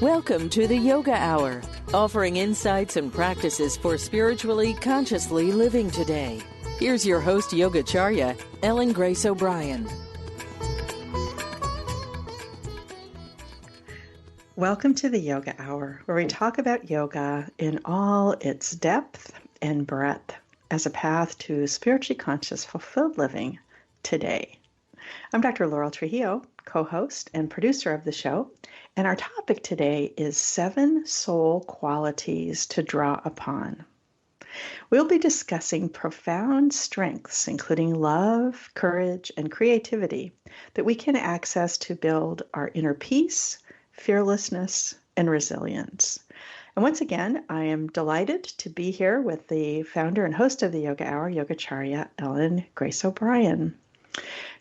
Welcome to the Yoga Hour, offering insights and practices for spiritually consciously living today. Here's your host, Yogacharya, Ellen Grace O'Brian. Welcome to the Yoga Hour, where we talk about yoga in all its depth and breadth as a path to spiritually conscious, fulfilled living today. I'm Dr. Laurel Trujillo, co-host and producer of the show, and our topic today is 7 soul qualities to draw upon. We'll be discussing profound strengths, including love, courage, and creativity, that we can access to build our inner peace, fearlessness, and resilience. And once again, I am delighted to be here with the founder and host of the Yoga Hour, Yogacharya Ellen Grace O'Brian.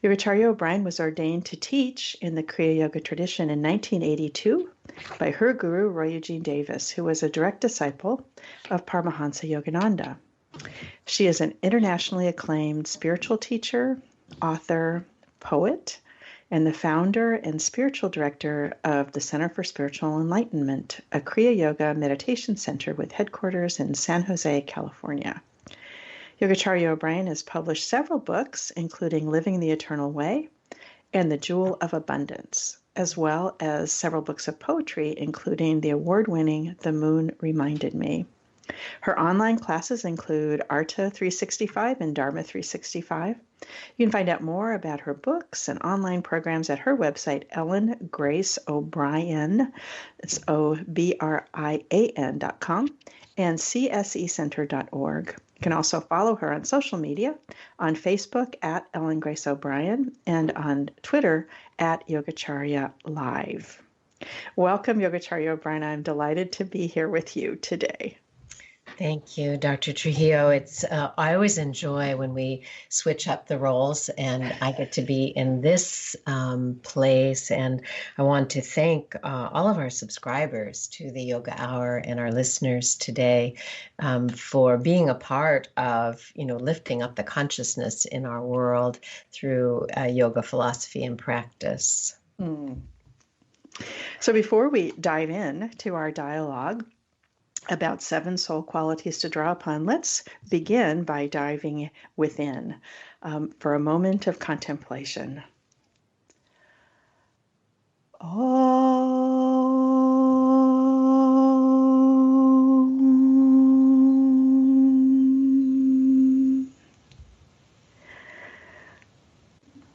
Yogacharya O'Brian was ordained to teach in the Kriya Yoga tradition in 1982 by her guru, Roy Eugene Davis, who was a direct disciple of Paramahansa Yogananda. She is an internationally acclaimed spiritual teacher, author, poet, and the founder and spiritual director of the Center for Spiritual Enlightenment, a Kriya Yoga meditation center with headquarters in San Jose, California. Yogacharya O'Brian has published several books, including Living the Eternal Way and The Jewel of Abundance, as well as several books of poetry, including the award-winning The Moon Reminded Me. Her online classes include Arta 365 and Dharma 365. You can find out more about her books and online programs at her website, Ellen Grace O'Brian, it's OBRIAN.com, and csecenter.org. You can also follow her on social media, on Facebook at Ellen Grace O'Brian, and on Twitter at Yogacharya Live. Welcome, Yogacharya O'Brian. I'm delighted to be here with you today. Thank you, Dr. Trujillo. I always enjoy when we switch up the roles and I get to be in this place. And I want to thank all of our subscribers to the Yoga Hour and our listeners today for being a part of, lifting up the consciousness in our world through yoga philosophy and practice. So before we dive in to our dialogue about 7 soul qualities to draw upon, let's begin by diving within for a moment of contemplation.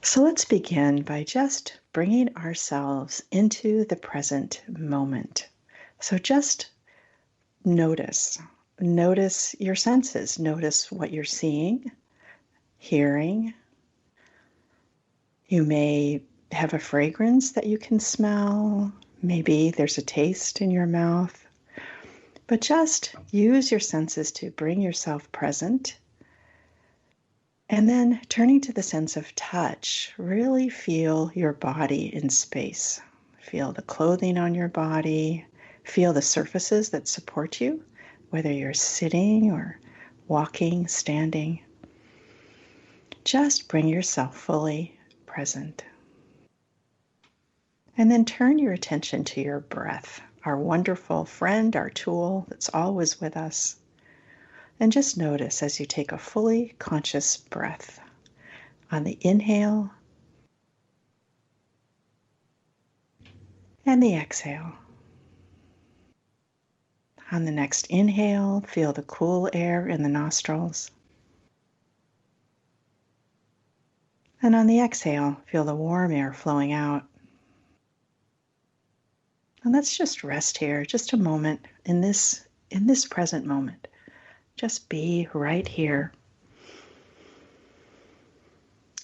So let's begin by just bringing ourselves into the present moment. So just notice your senses. Notice what you're seeing, hearing. You may have a fragrance that you can smell. Maybe there's a taste in your mouth. But just use your senses to bring yourself present. And then turning to the sense of touch, really feel your body in space. Feel the clothing on your body. Feel the surfaces that support you, whether you're sitting or walking, standing. Just bring yourself fully present. And then turn your attention to your breath, our wonderful friend, our tool that's always with us. And just notice as you take a fully conscious breath on the inhale and the exhale. On the next inhale, feel the cool air in the nostrils. And on the exhale, feel the warm air flowing out. And let's just rest here, just a moment in this present moment. Just be right here.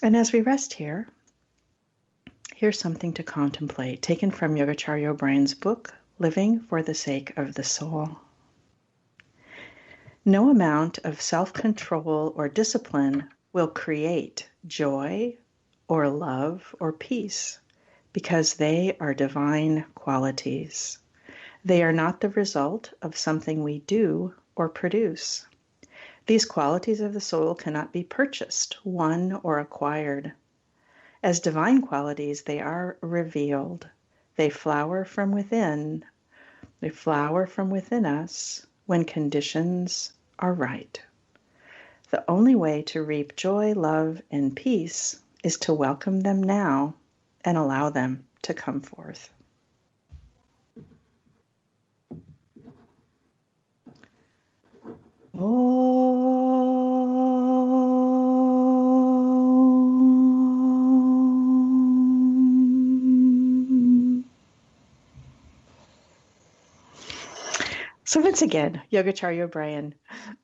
And as we rest here, here's something to contemplate, taken from Yogacharya O'Brian's book, Living for the Sake of the Soul. No amount of self-control or discipline will create joy or love or peace because they are divine qualities. They are not the result of something we do or produce. These qualities of the soul cannot be purchased, won, or acquired. As divine qualities, they are revealed. They flower from within They flower from within us when conditions are right. The only way to reap joy, love, and peace is to welcome them now and allow them to come forth. So once again, Yogacharya O'Brian,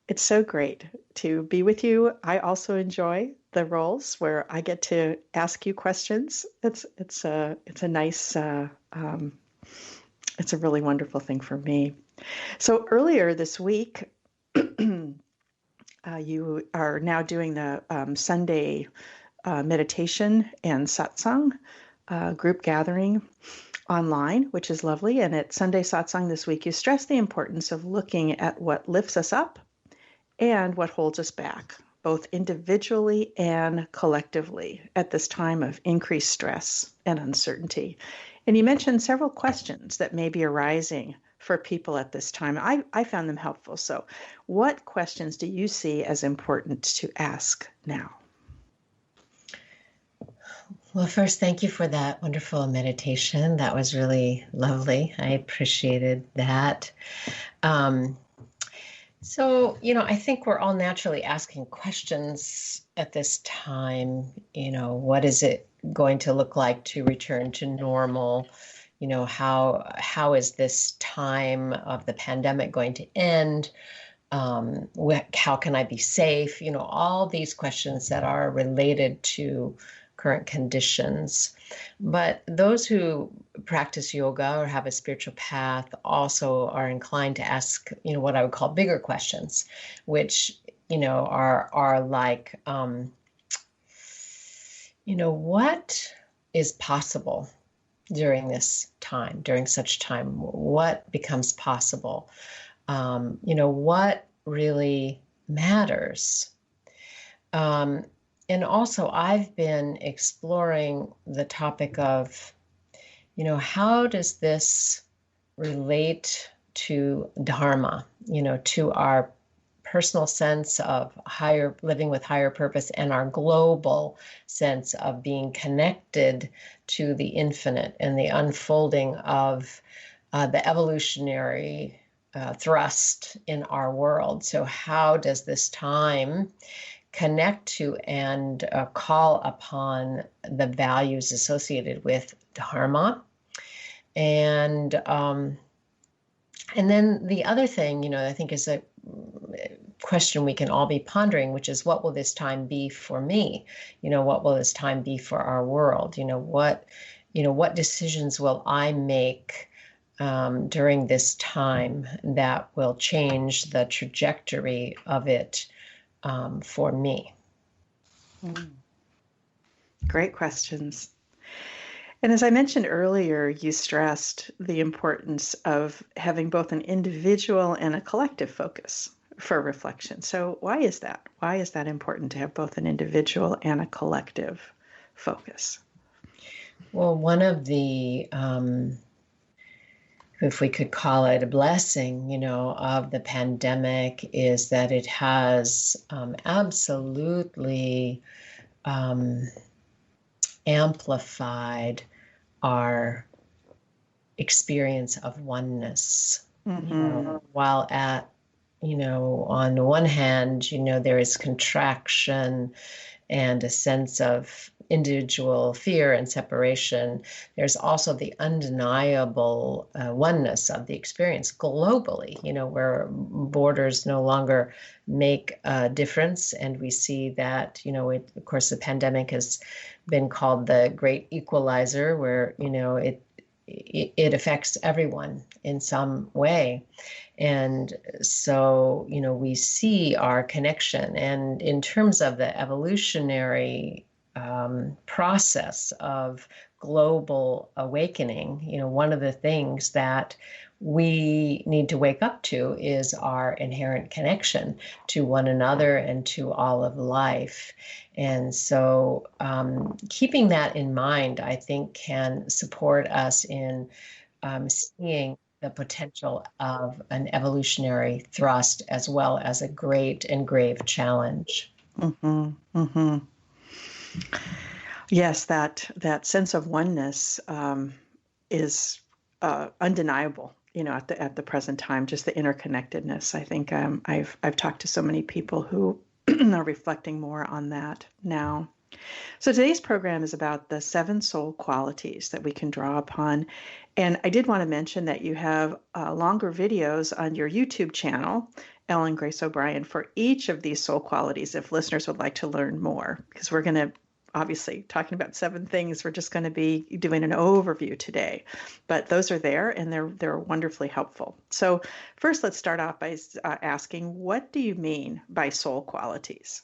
it's so great to be with you. I also enjoy the roles where I get to ask you questions. It's a nice it's a really wonderful thing for me. So earlier this week, you are now doing the Sunday meditation and satsang group gathering online, which is lovely. And at Sunday satsang this week, you stress the importance of looking at what lifts us up and what holds us back, both individually and collectively at this time of increased stress and uncertainty. And you mentioned several questions that may be arising for people at this time. I found them helpful. So what questions do you see as important to ask now? Well, first, thank you for that wonderful meditation. That was really lovely. I appreciated that. So, I think we're all naturally asking questions at this time. What is it going to look like to return to normal? How is this time of the pandemic going to end? How can I be safe? All these questions that are related to current conditions. But those who practice yoga or have a spiritual path also are inclined to ask, what I would call bigger questions, which, are like, what is possible during this time, during such time? What becomes possible? What really matters? And also, I've been exploring the topic of, how does this relate to Dharma, to our personal sense of living with higher purpose and our global sense of being connected to the infinite and the unfolding of the evolutionary thrust in our world. So how does this time connect to and call upon the values associated with Dharma? And then the other thing, I think is a question we can all be pondering, which is, what will this time be for me? What will this time be for our world? What decisions will I make during this time that will change the trajectory of it for me? Great questions. And as I mentioned earlier, you stressed the importance of having both an individual and a collective focus for reflection. So why is that? Why is that important to have both an individual and a collective focus? Well, one of the if we could call it a blessing, of the pandemic is that it has absolutely amplified our experience of oneness. Mm-hmm. While on the one hand, there is contraction and a sense of individual fear and separation, there's also the undeniable oneness of the experience globally, where borders no longer make a difference. And we see that, of course, the pandemic has been called the great equalizer, where, it affects everyone in some way. And so, we see our connection. And in terms of the evolutionary process of global awakening, one of the things that we need to wake up to is our inherent connection to one another and to all of life. And so keeping that in mind, I think, can support us in seeing the potential of an evolutionary thrust as well as a great and grave challenge. Mm-hmm. Mm-hmm. Yes, that sense of oneness is undeniable. At the present time, just the interconnectedness. I think I've talked to so many people who are reflecting more on that now. So today's program is about the 7 soul qualities that we can draw upon. And I did want to mention that you have longer videos on your YouTube channel, Ellen Grace O'Brian, for each of these soul qualities if listeners would like to learn more. Because we're going to, obviously, talking about 7 things, we're just going to be doing an overview today. But those are there, and they're wonderfully helpful. So first, let's start off by asking, what do you mean by soul qualities?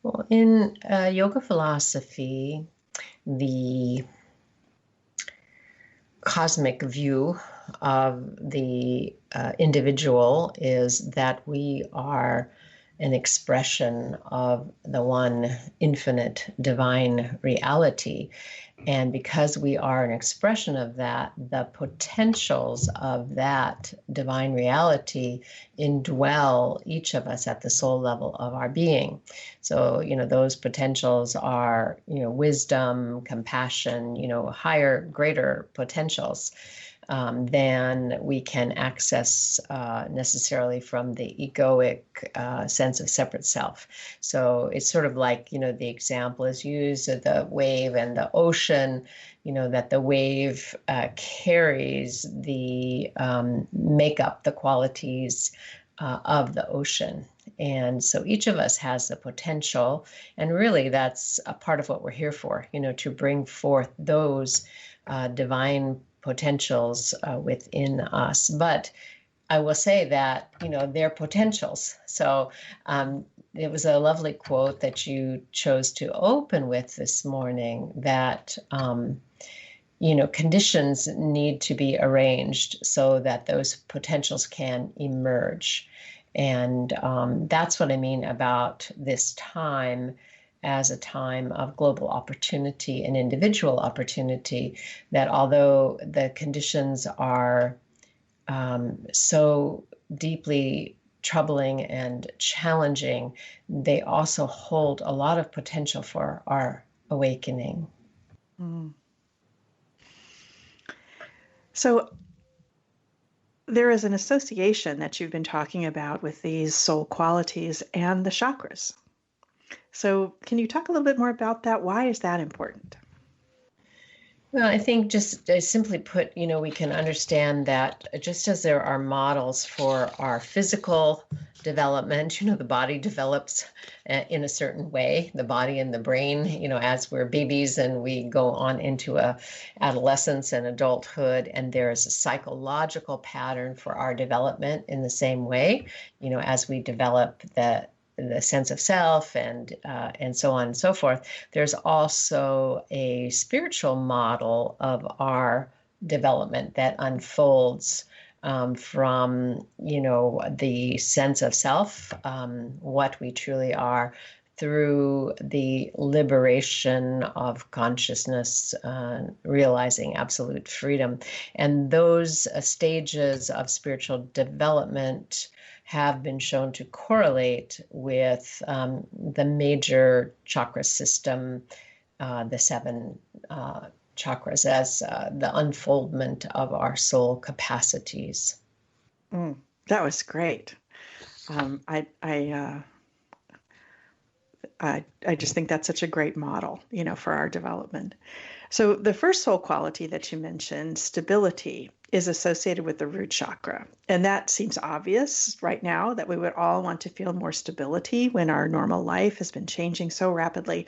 Well, in yoga philosophy, the cosmic view of the individual is that we are an expression of the one infinite divine reality. And because we are an expression of that, the potentials of that divine reality indwell each of us at the soul level of our being. So, those potentials are, wisdom, compassion, higher, greater potentials than we can access necessarily from the egoic sense of separate self. So it's sort of like, the example is used of the wave and the ocean, that the wave carries the makeup, the qualities of the ocean. And so each of us has the potential, and really that's a part of what we're here for, to bring forth those divine potentials within us. But I will say that, they're potentials. So it was a lovely quote that you chose to open with this morning that, conditions need to be arranged so that those potentials can emerge. And that's what I mean about this time as a time of global opportunity and individual opportunity, that although the conditions are so deeply troubling and challenging, they also hold a lot of potential for our awakening. Mm. So there is an association that you've been talking about with these soul qualities and the chakras. So can you talk a little bit more about that? Why is that important? Well, I think just simply put, we can understand that just as there are models for our physical development, the body develops in a certain way, the body and the brain, as we're babies and we go on into adolescence and adulthood, and there's a psychological pattern for our development in the same way, as we develop the sense of self and so on and so forth. There's also a spiritual model of our development that unfolds from, the sense of self, what we truly are, through the liberation of consciousness, realizing absolute freedom. And those stages of spiritual development have been shown to correlate with the major chakra system, the 7 chakras, as the unfoldment of our soul capacities. That was great. I just think that's such a great model, for our development. So the first soul quality that you mentioned, stability, is associated with the root chakra. And that seems obvious right now, that we would all want to feel more stability when our normal life has been changing so rapidly.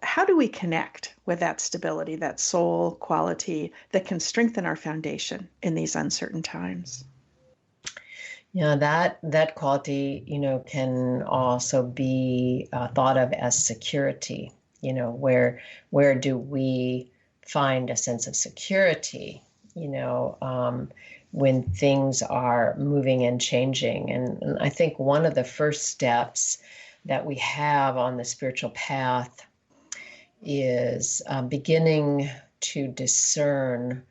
How do we connect with that stability, that soul quality that can strengthen our foundation in these uncertain times? Yeah, that quality, can also be thought of as security. Where do we find a sense of security? When things are moving and changing. And I think one of the first steps that we have on the spiritual path is beginning to discern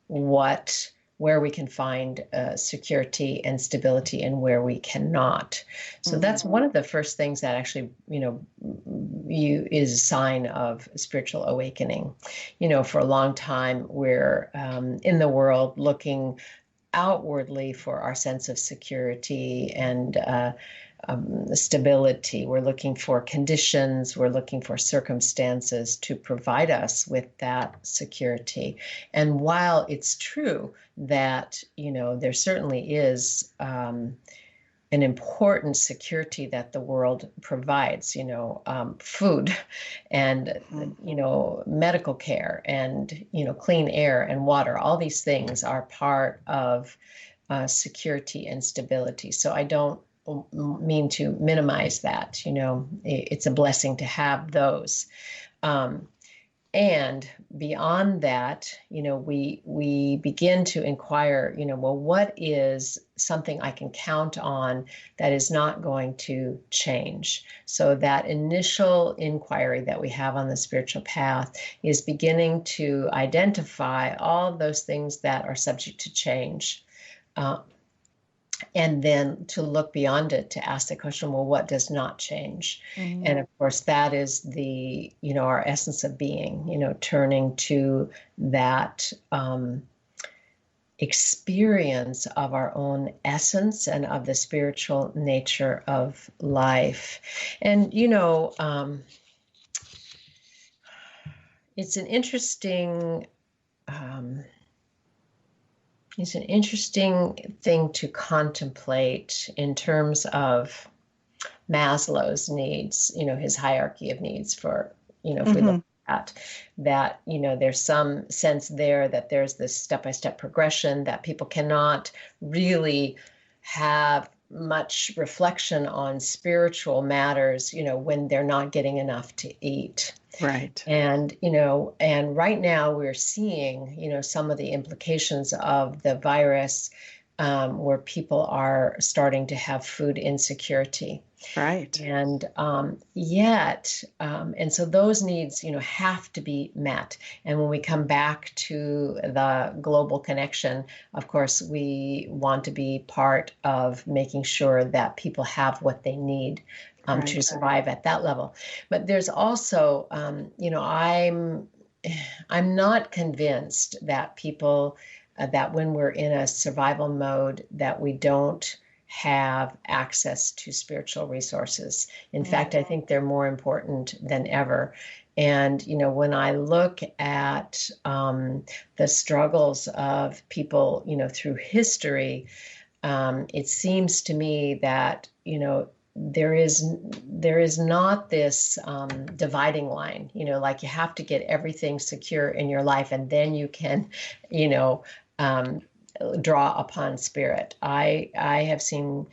where we can find security and stability and where we cannot. So that's one of the first things that actually, is a sign of spiritual awakening. For a long time, we're in the world looking outwardly for our sense of security and stability. We're looking for conditions, we're looking for circumstances to provide us with that security. And while it's true that, there certainly is an important security that the world provides, food and, medical care and, clean air and water, all these things are part of security and stability. So I don't mean to minimize that. It's a blessing to have those. And beyond that, we begin to inquire, well, what is something I can count on that is not going to change? So that initial inquiry that we have on the spiritual path is beginning to identify all of those things that are subject to change. And then to look beyond it, to ask the question, well, what does not change? Mm-hmm. And of course, that is the, our essence of being, turning to that experience of our own essence and of the spiritual nature of life. And, it's an interesting thing to contemplate in terms of Maslow's needs, his hierarchy of needs for, if we look at that, there's some sense there that there's this step-by-step progression that people cannot really have much reflection on spiritual matters, when they're not getting enough to eat. Right. And, and right now we're seeing, some of the implications of the virus where people are starting to have food insecurity. Right. And and so those needs, have to be met. And when we come back to the global connection, of course, we want to be part of making sure that people have what they need to survive at that level. But there's also, I'm not convinced that people, that when we're in a survival mode, that we don't have access to spiritual resources. In fact, I think they're more important than ever. And, when I look at the struggles of people, through history, it seems to me that, there is not this dividing line, like you have to get everything secure in your life and then you can, draw upon spirit. I have seen,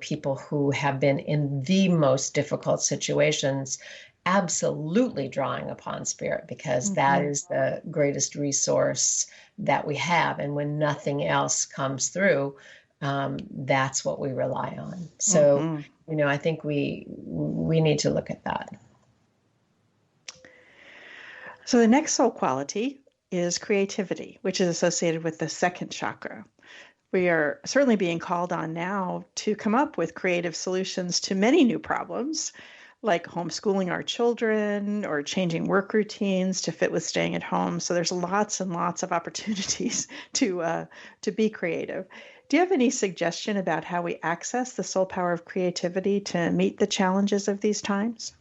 people who have been in the most difficult situations absolutely drawing upon spirit because that is the greatest resource that we have. And when nothing else comes through, that's what we rely on. So, I think we need to look at that. So the next soul quality is creativity, which is associated with the second chakra. We are certainly being called on now to come up with creative solutions to many new problems, like homeschooling our children or changing work routines to fit with staying at home. So there's lots and lots of opportunities to be creative. Do you have any suggestion about how we access the soul power of creativity to meet the challenges of these times?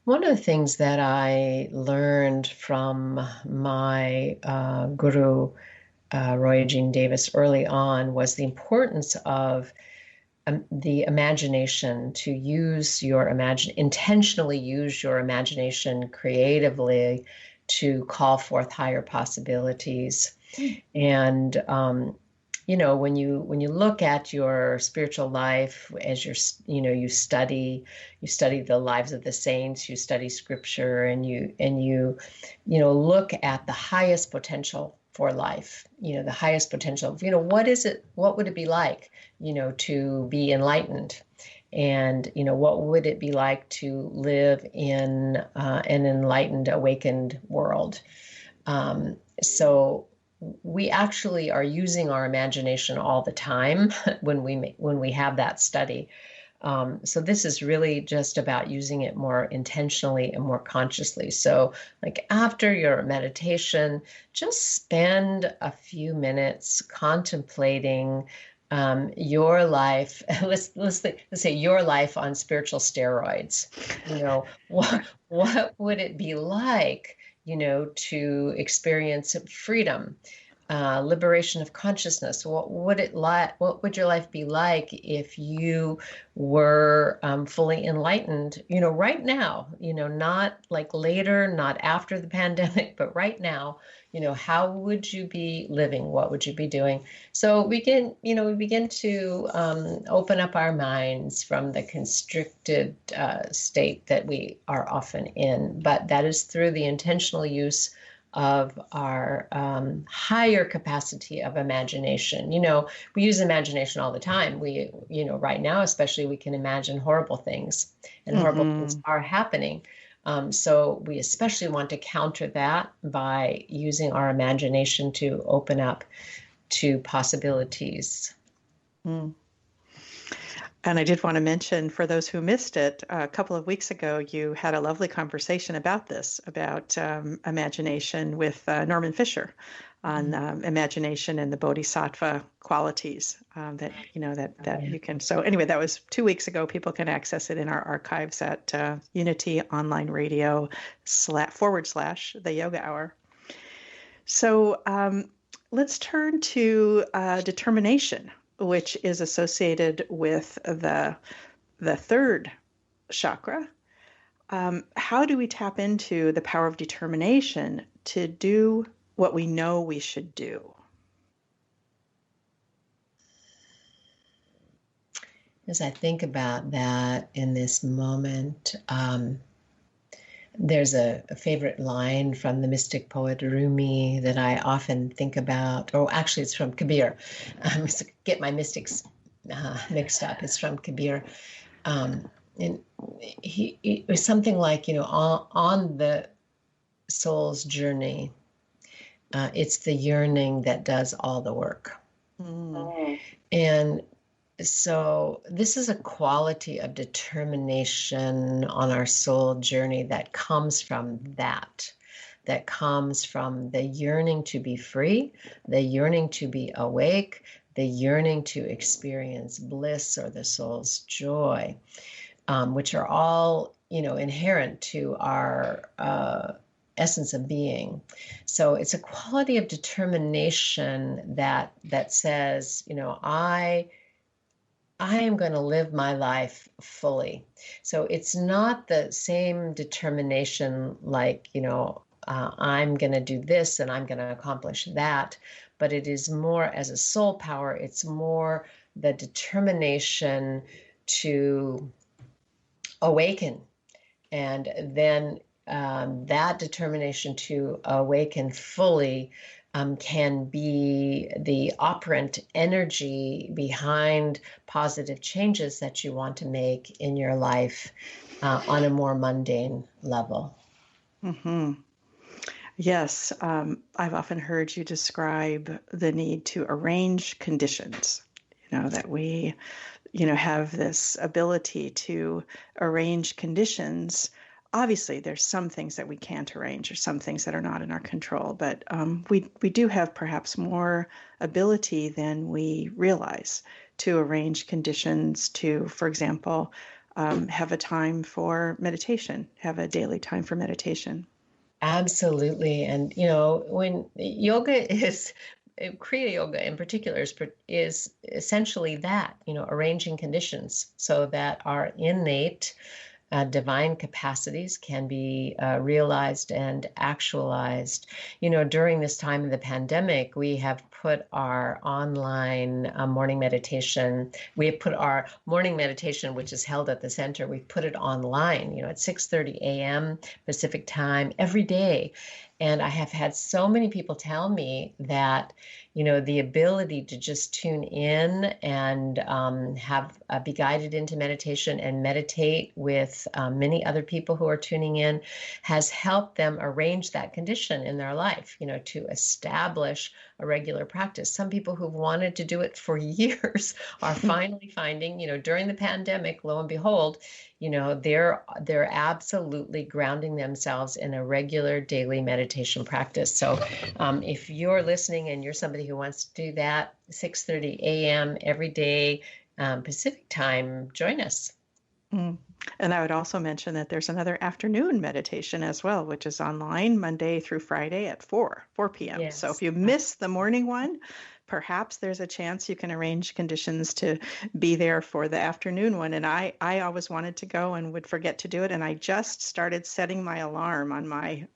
One of the things that I learned from my guru, Roy Jean Davis, early on was the importance of the imagination, to use your intentionally use your imagination creatively to call forth higher possibilities. And when you look at your spiritual life as you study the lives of the saints, you study scripture, and you look at the highest potential for life, the highest potential, what would it be like, to be enlightened? And, what would it be like to live in an enlightened, awakened world? So we actually are using our imagination all the time when we have that study. So this is really just about using it more intentionally and more consciously. So like after your meditation, just spend a few minutes contemplating your life. Let's say your life on spiritual steroids. What would it be like, to experience freedom? Liberation of consciousness. What would your life be like if you were fully enlightened? Right now. Not like later, not after the pandemic, but right now. How would you be living? What would you be doing? So we begin to open up our minds from the constricted state that we are often in. But that is through the intentional use of our higher capacity of imagination. We use imagination all the time. Right now, especially, we can imagine horrible things, and horrible things are happening. So we especially want to counter that by using our imagination to open up to possibilities. Mm. And I did want to mention, for those who missed it, a couple of weeks ago, you had a lovely conversation about this, about imagination with Norman Fisher on imagination and the bodhisattva qualities that you can. So anyway, that was 2 weeks ago. People can access it in our archives at Unity Online Radio / the Yoga Hour. So let's turn to determination, which is associated with the third chakra. How do we tap into the power of determination to do what we know we should do? As I think about that in this moment, there's a favorite line from the mystic poet Rumi that I often think about, or actually it's from Kabir. I get my mystics mixed up. It's from Kabir. And it was something like, on the soul's journey, it's the yearning that does all the work. And so this is a quality of determination on our soul journey that comes from that comes from the yearning to be free, the yearning to be awake, the yearning to experience bliss or the soul's joy, which are all, inherent to our essence of being. So it's a quality of determination that says, I am going to live my life fully. So it's not the same determination like, I'm going to do this and I'm going to accomplish that, but it is more as a soul power. It's more the determination to awaken. And then that determination to awaken fully can be the operant energy behind positive changes that you want to make in your life on a more mundane level. Mm-hmm. Yes, I've often heard you describe the need to arrange conditions, that we, have this ability to arrange conditions. Obviously, there's some things that we can't arrange or some things that are not in our control, but we do have perhaps more ability than we realize to arrange conditions to, for example, have a time for meditation, have a daily time for meditation. Absolutely. And, when yoga is, Kriya Yoga in particular is essentially that, arranging conditions so that our innate divine capacities can be realized and actualized. During this time of the pandemic, we have put our online morning meditation, which is held at the center, we've put it online, at 6:30 a.m. Pacific time every day. And I have had so many people tell me that, the ability to just tune in and be guided into meditation and meditate with many other people who are tuning in has helped them arrange that condition in their life, to establish a regular practice. Some people who've wanted to do it for years are finally finding, during the pandemic, lo and behold, they're absolutely grounding themselves in a regular daily meditation practice. So if you're listening and you're somebody who wants to do that, 6:30 a.m. every day, Pacific time, join us. Mm. And I would also mention that there's another afternoon meditation as well, which is online Monday through Friday at 4 p.m. Yes. So if you miss the morning one, perhaps there's a chance you can arrange conditions to be there for the afternoon one. And I always wanted to go and would forget to do it. And I just started setting my alarm on my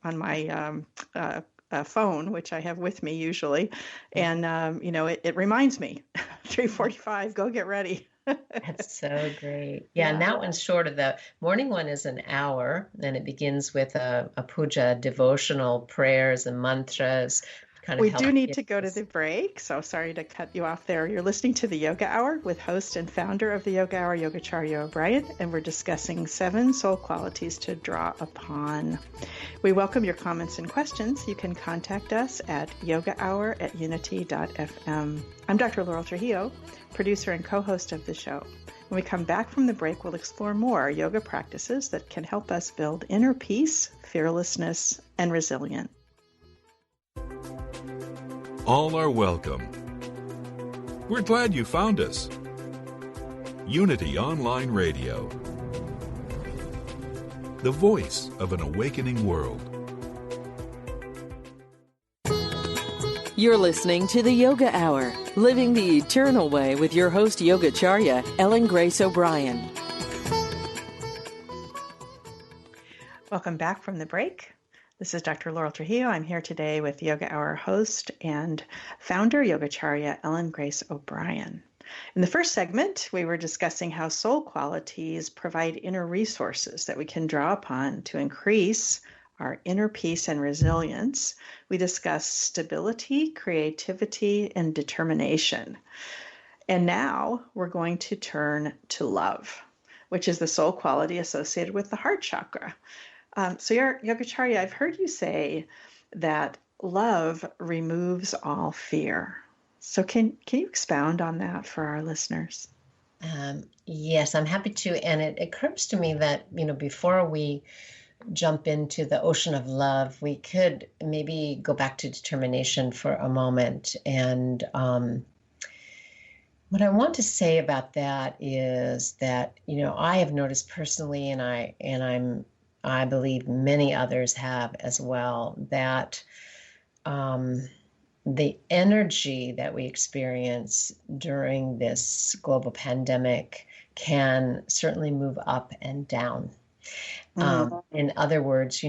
phone, which I have with me usually. And, it reminds me, 3:45, go get ready. That's so great. Yeah, and that one's shorter. The morning one is an hour, and it begins with a puja, devotional prayers and mantras. We do need to go to the break, so sorry to cut you off there. You're listening to the Yoga Hour with host and founder of the Yoga Hour, Yogacharya O'Brian, and we're discussing 7 soul qualities to draw upon. We welcome your comments and questions. You can contact us at yogahour@unity.fm. I'm Dr. Laurel Trujillo, producer and co-host of the show. When we come back from the break, we'll explore more yoga practices that can help us build inner peace, fearlessness, and resilience. All are welcome. We're glad you found us. Unity Online Radio, the voice of an awakening world. You're listening to the Yoga Hour, living the eternal way with your host Yogacharya, Ellen Grace O'Brian. Welcome back from the break. This is Dr. Laurel Trujillo. I'm here today with Yoga Hour host and founder, Yogacharya Ellen Grace O'Brian. In the first segment, we were discussing how soul qualities provide inner resources that we can draw upon to increase our inner peace and resilience. We discussed stability, creativity, and determination. And now we're going to turn to love, which is the soul quality associated with the heart chakra. So Yogacharya, I've heard you say that love removes all fear. So can you expound on that for our listeners? Yes, I'm happy to. And it occurs to me that, before we jump into the ocean of love, we could maybe go back to determination for a moment. And what I want to say about that is that, I have noticed personally, and I believe many others have as well, that the energy that we experience during this global pandemic can certainly move up and down. In other words,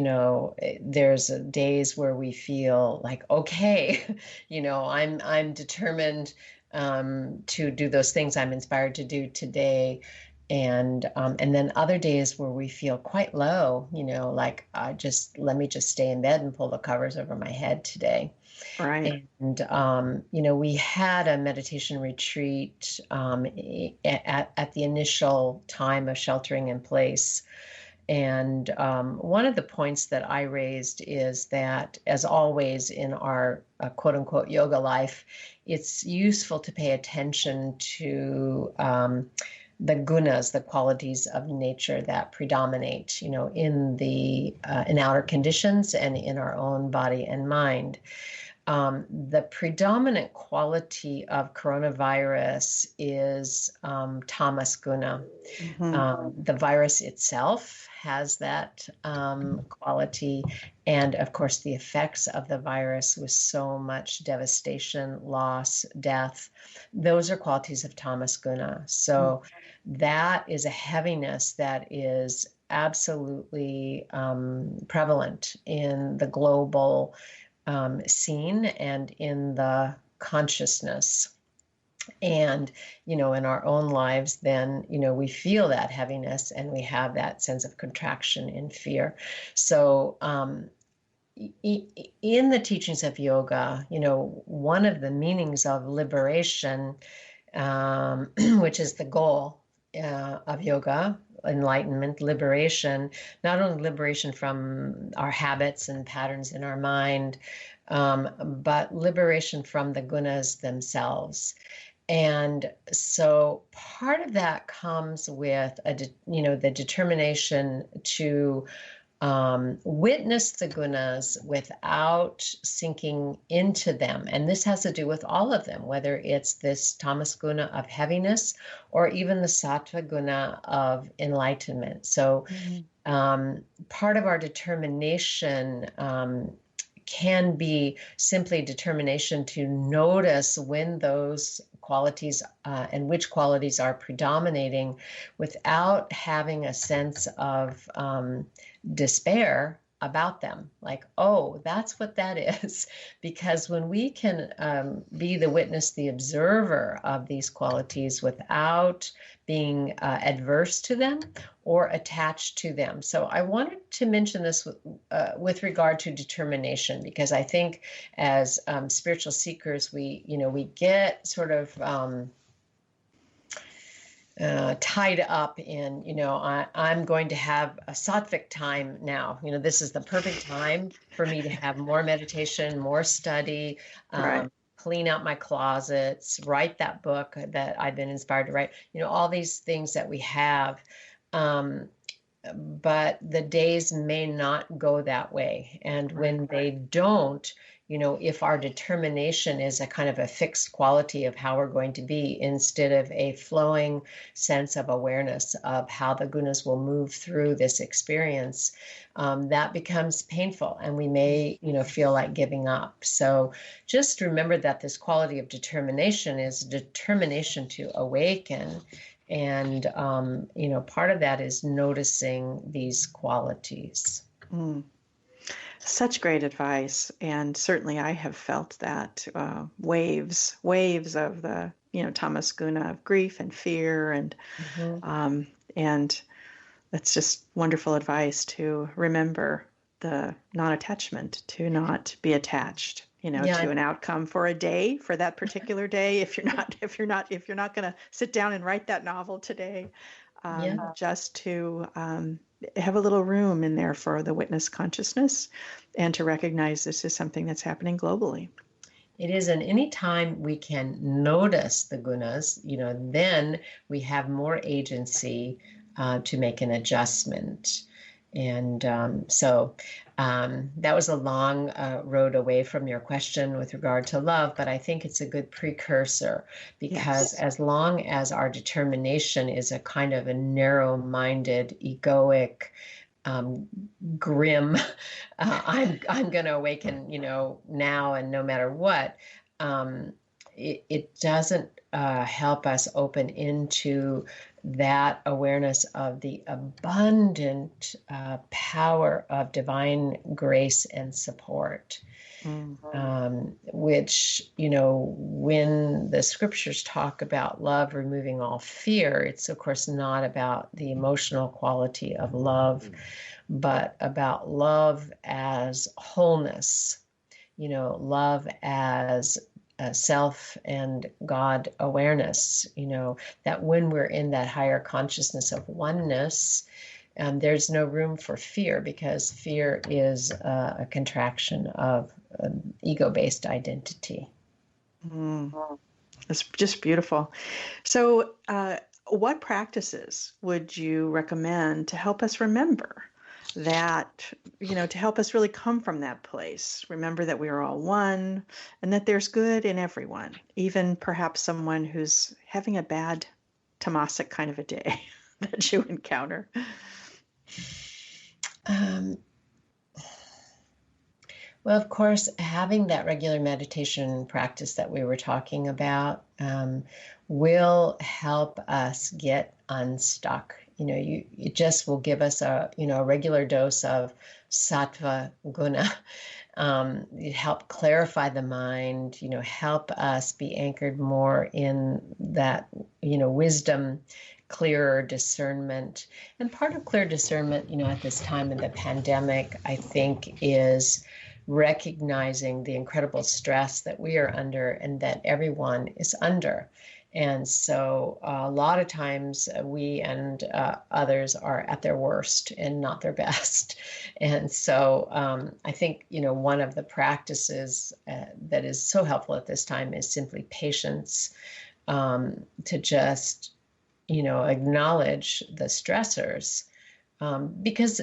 there's days where we feel like, okay, I'm determined to do those things I'm inspired to do today. And then other days where we feel quite low, like let me just stay in bed and pull the covers over my head today. Right. And, we had a meditation retreat at the initial time of sheltering in place. And one of the points that I raised is that, as always in our quote unquote yoga life, it's useful to pay attention to the gunas, the qualities of nature that predominate, in outer conditions and in our own body and mind. The predominant quality of coronavirus is tamas guna. Mm-hmm. The virus itself has that quality. And of course, the effects of the virus with so much devastation, loss, death, those are qualities of tamas guna. So that is a heaviness that is absolutely prevalent in the global scene and in the consciousness. And, in our own lives, then, we feel that heaviness and we have that sense of contraction and fear. So in the teachings of yoga, one of the meanings of liberation, which is the goal of yoga, enlightenment, liberation, not only liberation from our habits and patterns in our mind, but liberation from the gunas themselves. And so part of that comes with the determination to witness the gunas without sinking into them. And this has to do with all of them, whether it's this tamas guna of heaviness or even the sattva guna of enlightenment. So part of our determination can be simply determination to notice when those qualities and which qualities are predominating without having a sense of despair about them. Like, oh, that's what that is. Because when we can be the witness, the observer of these qualities without being adverse to them or attached to them. So I wanted to mention this with regard to determination, because I think as spiritual seekers, we get sort of tied up in, I'm going to have a sattvic time now. This is the perfect time for me to have more meditation, more study, Right. clean out my closets, write that book that I've been inspired to write, all these things that we have. But the days may not go that way. And when they don't, if our determination is a kind of a fixed quality of how we're going to be, instead of a flowing sense of awareness of how the gunas will move through this experience, that becomes painful, and we may, feel like giving up. So just remember that this quality of determination is determination to awaken. And, part of that is noticing these qualities. Such great advice. And certainly I have felt that waves of the, tamas guna of grief and fear. And that's just wonderful advice to remember the non-attachment, to not be attached, to an outcome for a day, for that particular day. If you're not going to sit down and write that novel today, just to have a little room in there for the witness consciousness, and to recognize this is something that's happening globally. It is, and anytime we can notice the gunas, then we have more agency to make an adjustment. And so that was a long road away from your question with regard to love, but I think it's a good precursor, because as long as our determination is a kind of a narrow-minded, egoic, grim, I'm going to awaken, now and no matter what, it doesn't help us open into that awareness of the abundant power of divine grace and support, which, when the scriptures talk about love removing all fear, it's of course not about the emotional quality of love, but about love as wholeness, love as self and God awareness, that when we're in that higher consciousness of oneness, there's no room for fear, because fear is a contraction of ego-based identity. It's just beautiful. So what practices would you recommend to help us remember that, to help us really come from that place? Remember that we are all one, and that there's good in everyone, even perhaps someone who's having a bad tamasic kind of a day that you encounter. Well, of course, having that regular meditation practice that we were talking about will help us get unstuck. It just will give us a regular dose of sattva guna. It help clarify the mind, help us be anchored more in that, wisdom, clearer discernment. And part of clear discernment, at this time in the pandemic, I think, is recognizing the incredible stress that we are under and that everyone is under. And so a lot of times we and others are at their worst and not their best. And so I think, one of the practices that is so helpful at this time is simply patience, to just, acknowledge the stressors. Because,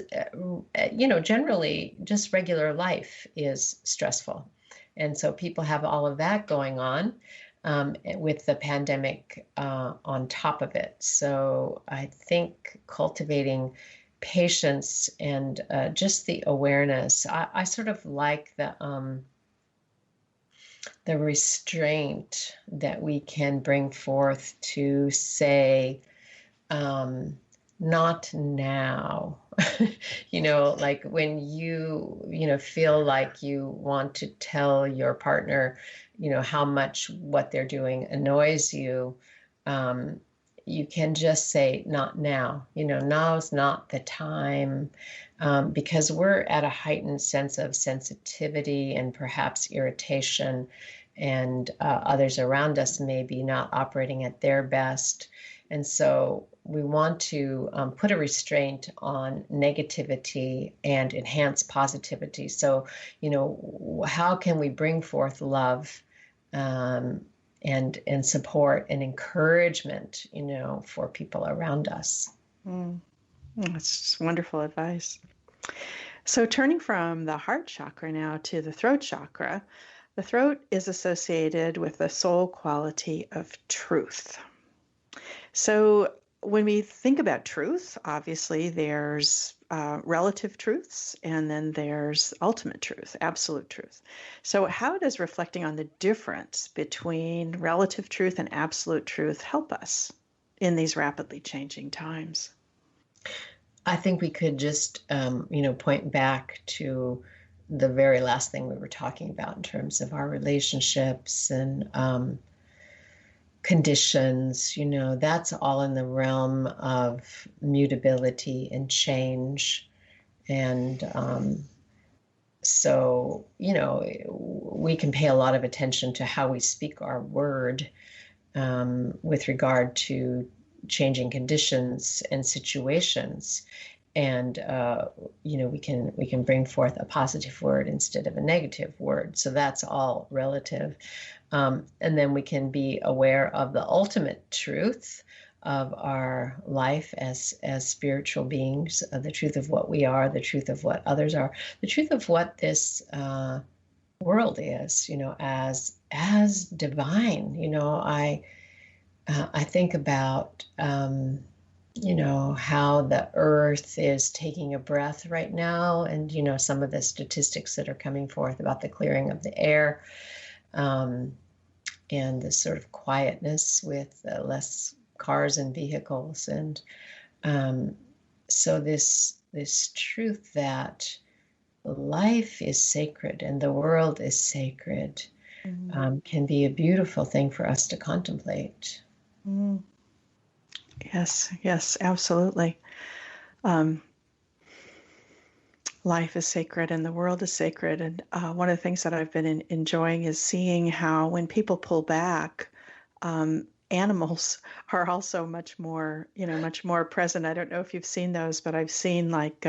generally just regular life is stressful. And so people have all of that going on. With the pandemic on top of it. So I think cultivating patience and just the awareness, I sort of like the restraint that we can bring forth to say, not now. Like when you feel like you want to tell your partner, how much what they're doing annoys you, you can just say, not now. Now's not the time, because we're at a heightened sense of sensitivity and perhaps irritation, and others around us may be not operating at their best. And so we want to put a restraint on negativity and enhance positivity. So, how can we bring forth love and support and encouragement, for people around us? That's just wonderful advice. So turning from the heart chakra now to the throat chakra, the throat is associated with the soul quality of truth. So when we think about truth, obviously there's relative truths, and then there's ultimate truth, absolute truth. So how does reflecting on the difference between relative truth and absolute truth help us in these rapidly changing times? I think we could just, point back to the very last thing we were talking about in terms of our relationships and conditions. That's all in the realm of mutability and change. And so, we can pay a lot of attention to how we speak our word with regard to changing conditions and situations. And, we can bring forth a positive word instead of a negative word. So that's all relative. And then we can be aware of the ultimate truth of our life as spiritual beings, the truth of what we are, the truth of what others are, the truth of what this world is, as divine. I think about, how the earth is taking a breath right now, and, some of the statistics that are coming forth about the clearing of the air, and the sort of quietness with less cars and vehicles. And so this truth that life is sacred and the world is sacred can be a beautiful thing for us to contemplate. Yes, absolutely. Life is sacred and the world is sacred. And one of the things that I've been enjoying is seeing how when people pull back, animals are also much more present. I don't know if you've seen those, but I've seen like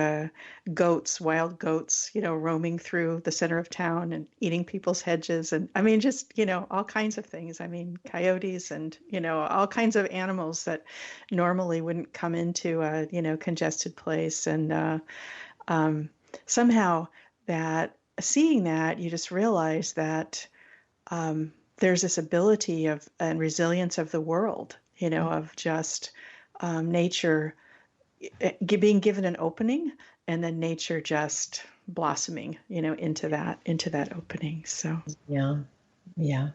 goats, wild goats, roaming through the center of town and eating people's hedges. And I mean, just, all kinds of things. I mean, coyotes and, all kinds of animals that normally wouldn't come into a, congested place. And somehow that seeing that, you just realize that there's this ability of and resilience of the world, of just nature being given an opening, and then nature just blossoming, into that opening. So yeah,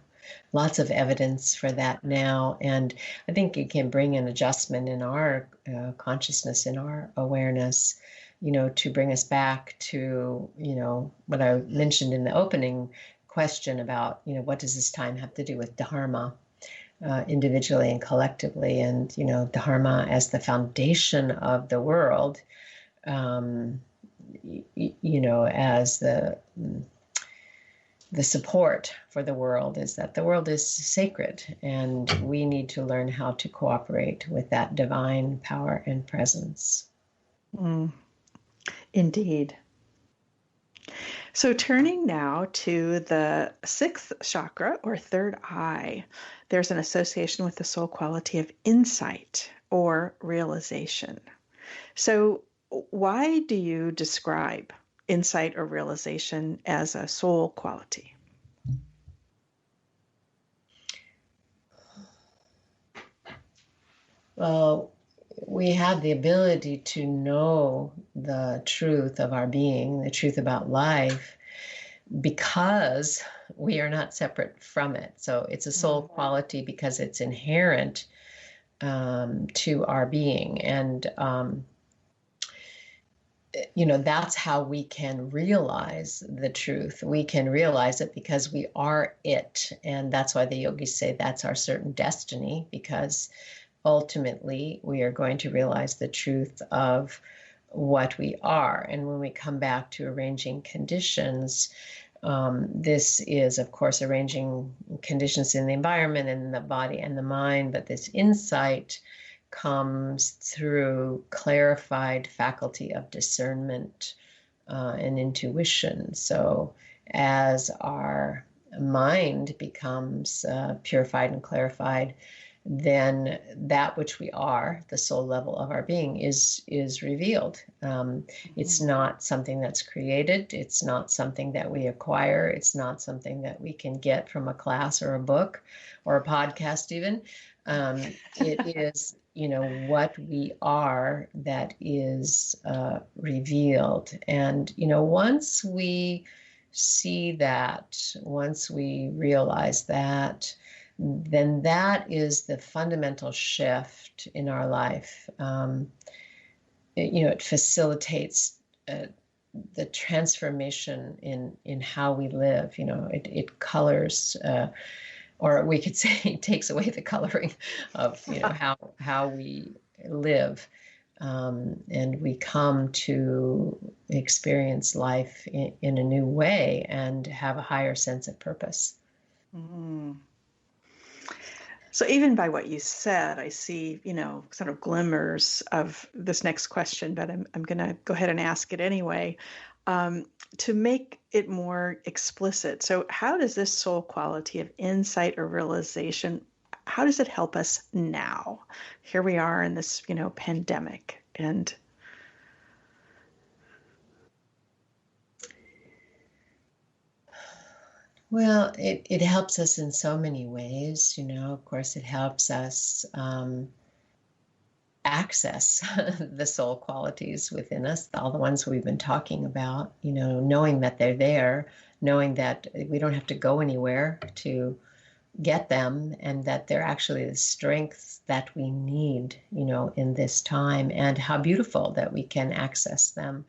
lots of evidence for that now, and I think it can bring an adjustment in our consciousness, in our awareness, to bring us back to what I mentioned in the opening question about, what does this time have to do with Dharma, individually and collectively, and, Dharma as the foundation of the world, as the the support for the world is that the world is sacred, and we need to learn how to cooperate with that divine power and presence. Indeed. So turning now to the sixth chakra, or third eye, there's an association with the soul quality of insight or realization. So why do you describe insight or realization as a soul quality? Well, we have the ability to know the truth of our being, the truth about life, because we are not separate from it. So it's a soul quality because it's inherent to our being. And that's how we can realize the truth. We can realize it because we are it. And that's why the yogis say that's our certain destiny, because ultimately we are going to realize the truth of what we are. And when we come back to arranging conditions, this is, of course, arranging conditions in the environment and the body and the mind, but this insight comes through clarified faculty of discernment and intuition. So as our mind becomes purified and clarified, then that which we are, the soul level of our being, is revealed. It's not something that's created. It's not something that we acquire. It's not something that we can get from a class or a book or a podcast even. It is, what we are that is revealed. And, once we see that, once we realize that, then that is the fundamental shift in our life. It facilitates the transformation in how we live. It colors, or we could say it takes away the coloring of how we live, and we come to experience life in a new way and have a higher sense of purpose. Mm-hmm. So even by what you said, I see, sort of glimmers of this next question, but I'm going to go ahead and ask it anyway, to make it more explicit. So how does this soul quality of insight or realization, how does it help us now? Here we are in this, pandemic, and well, it helps us in so many ways. Of course, it helps us access the soul qualities within us, all the ones we've been talking about, knowing that they're there, knowing that we don't have to go anywhere to get them, and that they're actually the strengths that we need, in this time, and how beautiful that we can access them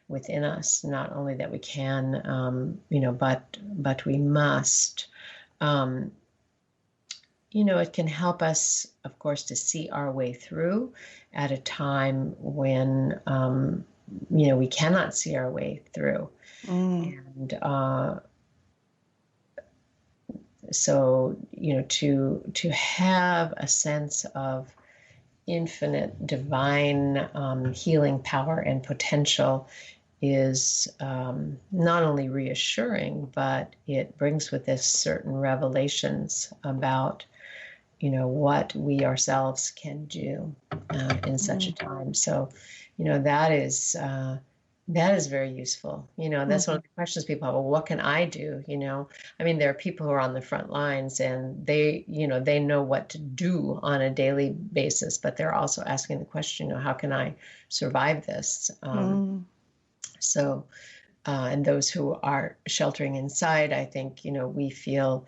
within us. Not only that we can, but we must. It can help us, of course, to see our way through at a time when, we cannot see our way through. And so, to have a sense of infinite divine healing power and potential is not only reassuring, but it brings with us certain revelations about, what we ourselves can do in such a time. So, that is very useful. That's one of the questions people have. Well, what can I do? There are people who are on the front lines, and they know what to do on a daily basis, but they're also asking the question, how can I survive this? So, and those who are sheltering inside, I think, we feel,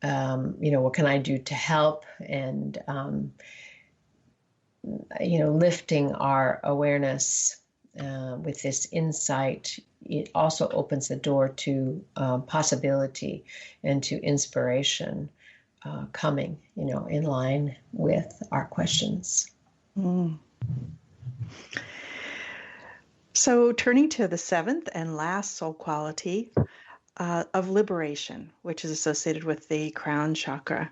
what can I do to help? And, lifting our awareness with this insight, it also opens the door to possibility and to inspiration coming, in line with our questions. So turning to the seventh and last soul quality, of liberation, which is associated with the crown chakra,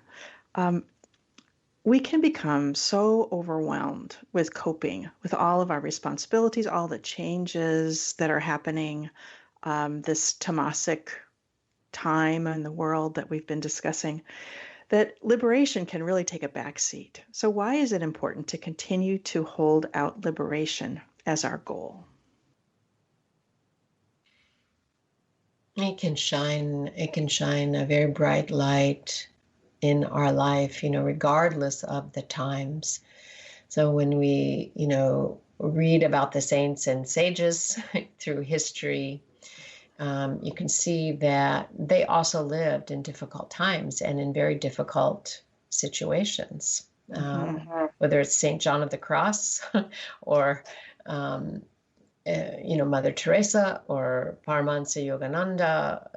we can become so overwhelmed with coping with all of our responsibilities, all the changes that are happening, this tamasic time in the world that we've been discussing, that liberation can really take a back seat. So why is it important to continue to hold out liberation as our goal? It can shine a very bright light in our life, regardless of the times. So when we, read about the saints and sages through history, you can see that they also lived in difficult times and in very difficult situations. Whether it's St. John of the Cross or, Mother Teresa or Paramahansa Yogananda,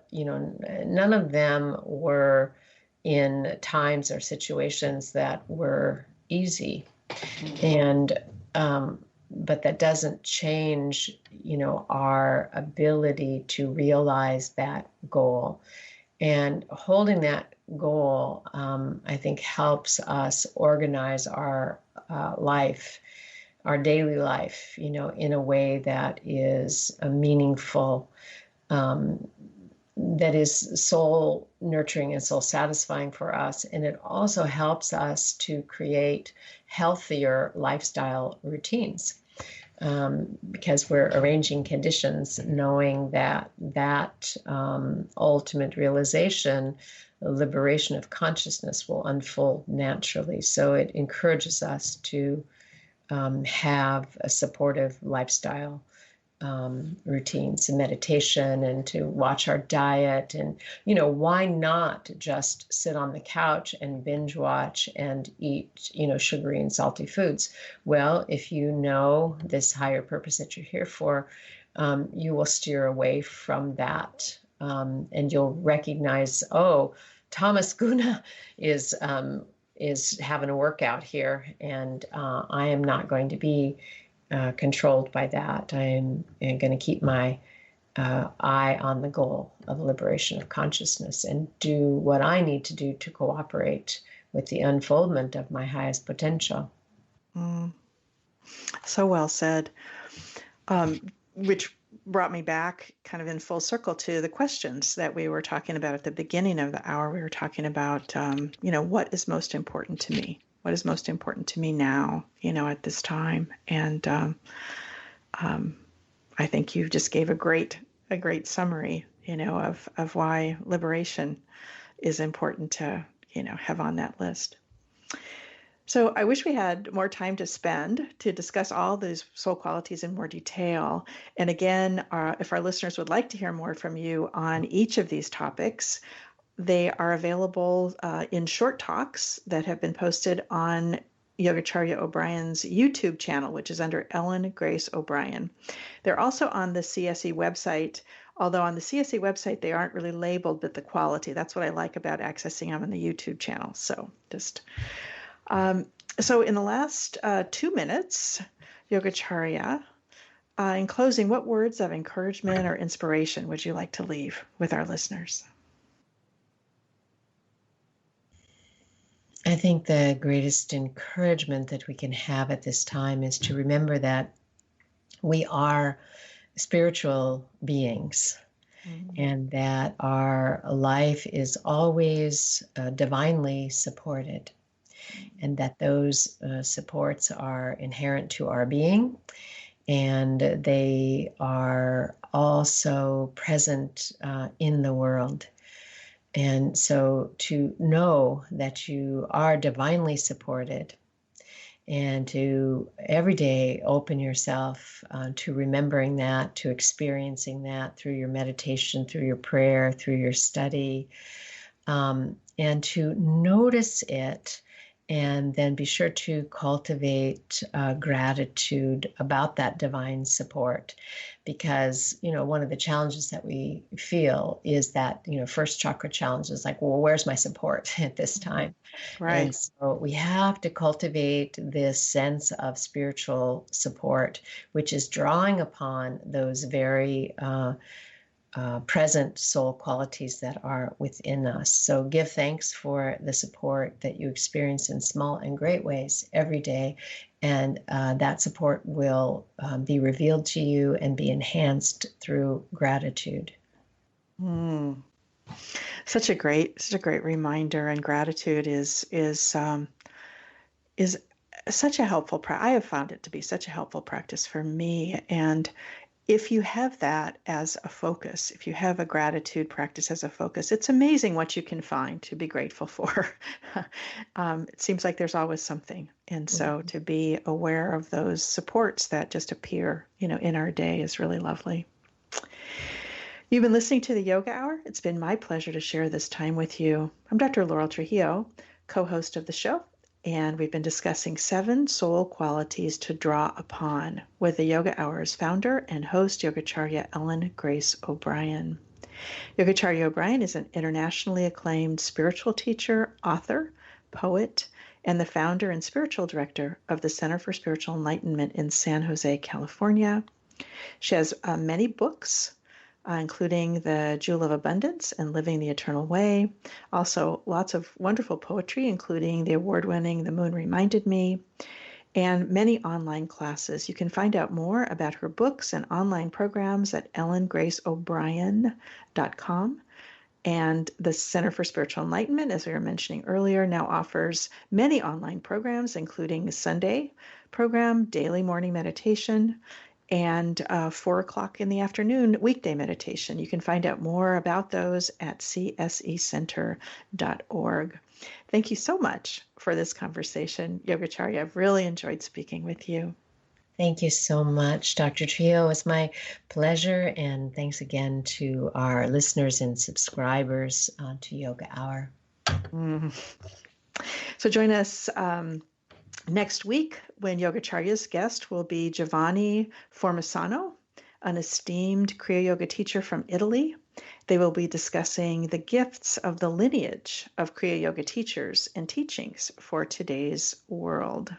none of them were in times or situations that were easy. And, but that doesn't change, our ability to realize that goal. And holding that goal, I think, helps us organize our life, our daily life, in a way that is meaningful, that is soul nurturing and soul satisfying for us. And it also helps us to create healthier lifestyle routines, because we're arranging conditions knowing that ultimate realization, the liberation of consciousness, will unfold naturally. So it encourages us to have a supportive lifestyle routines and meditation, and to watch our diet. And, why not just sit on the couch and binge watch and eat, sugary and salty foods? Well, if you know this higher purpose that you're here for, you will steer away from that. And you'll recognize, oh, Thomas Guna is having a workout here, and I am not going to be controlled by that. I am going to keep my eye on the goal of liberation of consciousness and do what I need to do to cooperate with the unfoldment of my highest potential. So well said. Which brought me back kind of in full circle to the questions that we were talking about at the beginning of the hour. We were talking about, what is most important to me? What is most important to me now, at this time? And I think you just gave a great summary, of why liberation is important to, have on that list. So I wish we had more time to spend to discuss all these soul qualities in more detail. And again, if our listeners would like to hear more from you on each of these topics, they are available in short talks that have been posted on Yogacharya O'Brian's YouTube channel, which is under Ellen Grace O'Brian. They're also on the CSE website, although on the CSE website they aren't really labeled, but the quality. That's what I like about accessing them on the YouTube channel. So so in the last 2 minutes, Yogacharya, in closing, what words of encouragement or inspiration would you like to leave with our listeners? I think the greatest encouragement that we can have at this time is to remember that we are spiritual beings, and that our life is always divinely supported, and that those supports are inherent to our being, and they are also present in the world. And so to know that you are divinely supported, and to every day open yourself to remembering that, to experiencing that through your meditation, through your prayer, through your study, and to notice it, and then be sure to cultivate gratitude about that divine support. Because, one of the challenges that we feel is that, first chakra challenge is like, well, where's my support at this time? Right. And so we have to cultivate this sense of spiritual support, which is drawing upon those very present soul qualities that are within us. So give thanks for the support that you experience in small and great ways every day. And that support will be revealed to you and be enhanced through gratitude. Such a great reminder. And gratitude is such a helpful practice. I have found it to be such a helpful practice for me. And if you have that as a focus, if you have a gratitude practice as a focus, it's amazing what you can find to be grateful for. It seems like there's always something. And so to be aware of those supports that just appear, in our day is really lovely. You've been listening to the Yoga Hour. It's been my pleasure to share this time with you. I'm Dr. Laurel Trujillo, co-host of the show. And we've been discussing 7 soul qualities to draw upon with the Yoga Hour's founder and host, Yogacharya Ellen Grace O'Brian. Yogacharya O'Brian is an internationally acclaimed spiritual teacher, author, poet, and the founder and spiritual director of the Center for Spiritual Enlightenment in San Jose, California. She has many books, including The Jewel of Abundance and Living the Eternal Way. Also, lots of wonderful poetry, including the award-winning The Moon Reminded Me, and many online classes. You can find out more about her books and online programs at ellengraceo'brian.com. And the Center for Spiritual Enlightenment, as we were mentioning earlier, now offers many online programs, including the Sunday program, daily morning meditation, and 4 o'clock in the afternoon weekday meditation. You can find out more about those at csecenter.org. Thank you so much for this conversation, Yogacharya. I've really enjoyed speaking with you. Thank you so much, Dr. Trio. It's my pleasure. And thanks again to our listeners and subscribers to Yoga Hour. So join us next week, when Yogacharya's guest will be Giovanni Formisano, an esteemed Kriya Yoga teacher from Italy. They will be discussing the gifts of the lineage of Kriya Yoga teachers and teachings for today's world.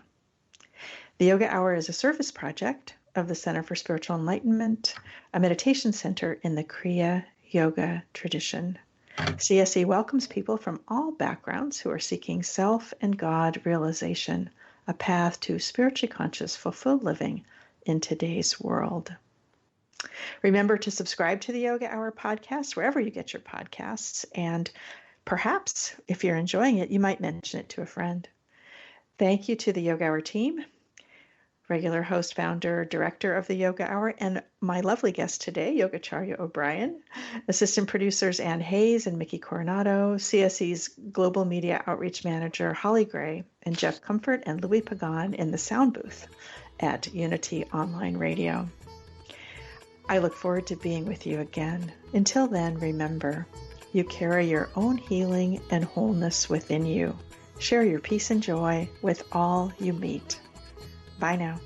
The Yoga Hour is a service project of the Center for Spiritual Enlightenment, a meditation center in the Kriya Yoga tradition. CSE welcomes people from all backgrounds who are seeking self and God realization, a path to spiritually conscious, fulfilled living in today's world. Remember to subscribe to the Yoga Hour podcast wherever you get your podcasts, and perhaps if you're enjoying it, you might mention it to a friend. Thank you to the Yoga Hour team, regular host, founder, director of the Yoga Hour, and my lovely guest today, Yogacharya O'Brian, assistant producers Ann Hayes and Mickey Coronado, CSE's Global Media Outreach Manager Holly Gray, and Jeff Comfort and Louis Pagan in the sound booth at Unity Online Radio. I look forward to being with you again. Until then, remember, you carry your own healing and wholeness within you. Share your peace and joy with all you meet. Bye now.